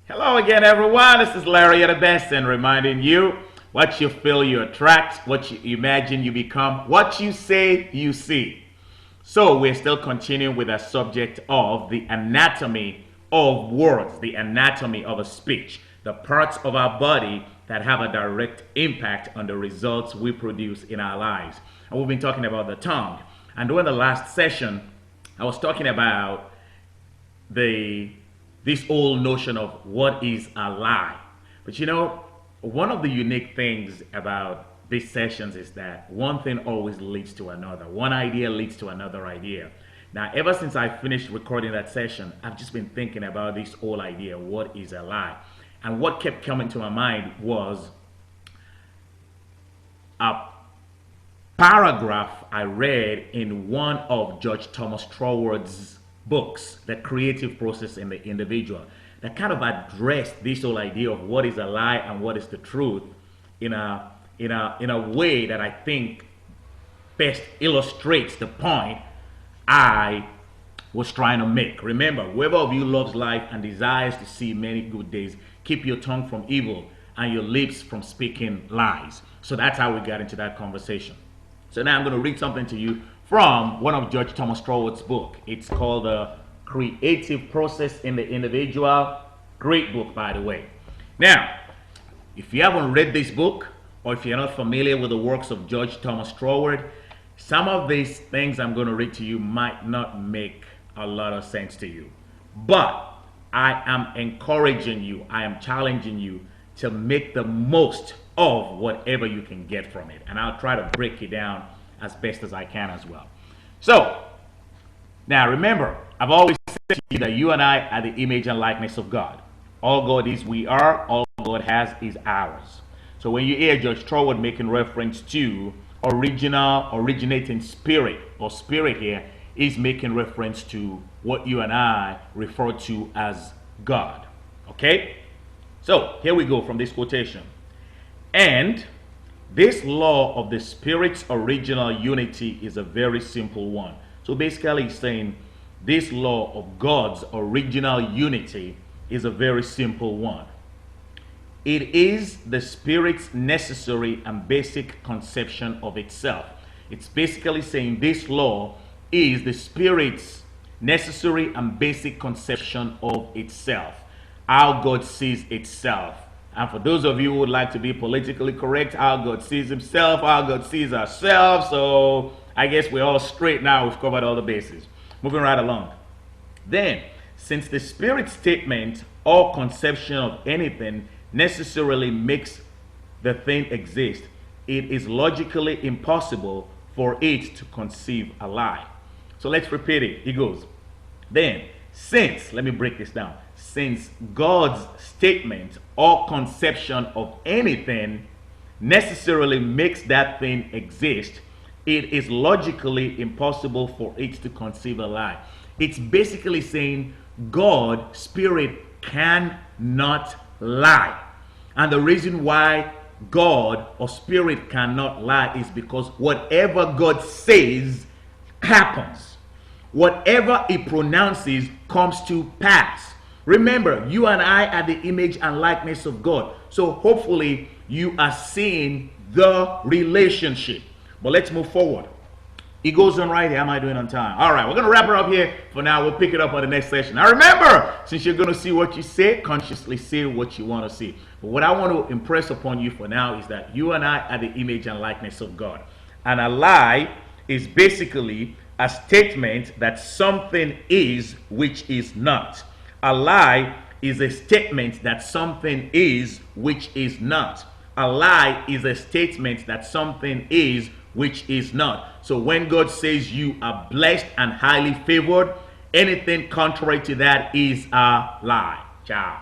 Hello again, everyone. This is Larry at the Best, and reminding you what you feel you attract, what you imagine you become, what you say you see. So, we're still continuing with our subject of the anatomy of words, the anatomy of a speech, the parts of our body that have a direct impact on the results we produce in our lives. And we've been talking about the tongue. And during the last session, I was talking about the this whole notion of what is a lie. But one of the unique things about these sessions is that one thing always leads to another. One idea leads to another idea. Now, ever since I finished recording that session, I've just been thinking about this whole idea, what is a lie? And what kept coming to my mind was a paragraph I read in one of Judge Thomas Troward's books, The Creative Process in the Individual, that kind of addressed this whole idea of what is a lie and what is the truth in a way that I think best illustrates the point I was trying to make. Remember, whoever of you loves life and desires to see many good days, keep your tongue from evil and your lips from speaking lies. So that's how we got into that conversation. So now I'm going to read something to you from one of Judge Thomas Troward's book. It's called The Creative Process in the Individual. Great book, by the way. Now, if you haven't read this book, or if you're not familiar with the works of Judge Thomas Troward, some of these things I'm going to read to you might not make a lot of sense to you. But I am encouraging you, I am challenging you to make the most of whatever you can get from it. And I'll try to break it down as best as I can as well. So, now remember, I've always said to you that you and I are the image and likeness of God. All God is, we are. All God has is ours. So when you hear Judge Troward making reference to originating spirit or spirit here, is making reference to what you and I refer to as God. Okay? So, here we go from this quotation. And this law of the Spirit's original unity is a very simple one. So basically he's saying this law of God's original unity is a very simple one. It is the Spirit's necessary and basic conception of itself. It's basically saying this law is the Spirit's necessary and basic conception of itself, how God sees itself. And for those of you who would like to be politically correct, how God sees himself, how God sees ourselves. So I guess we're all straight now. We've covered all the bases. Moving right along. Then, since the Spirit statement or conception of anything necessarily makes the thing exist, it is logically impossible for it to conceive a lie. So let's repeat it. He goes, then, since, let me break this down. Since God's statement or conception of anything necessarily makes that thing exist, it is logically impossible for it to conceive a lie. It's basically saying God, Spirit, cannot lie. And the reason why God or Spirit cannot lie is because whatever God says happens. Whatever he pronounces comes to pass. Remember, you and I are the image and likeness of God. So hopefully you are seeing the relationship. But let's move forward. He goes on right here. How am I doing on time? All right, we're going to wrap it up here for now. We'll pick it up on the next session. Now remember, since you're going to see what you say, consciously say what you want to see. But what I want to impress upon you for now is that you and I are the image and likeness of God. And a lie is basically a statement that something is which is not. A lie is a statement that something is which is not. A lie is a statement that something is which is not. So when God says you are blessed and highly favored, anything contrary to that is a lie. Ciao.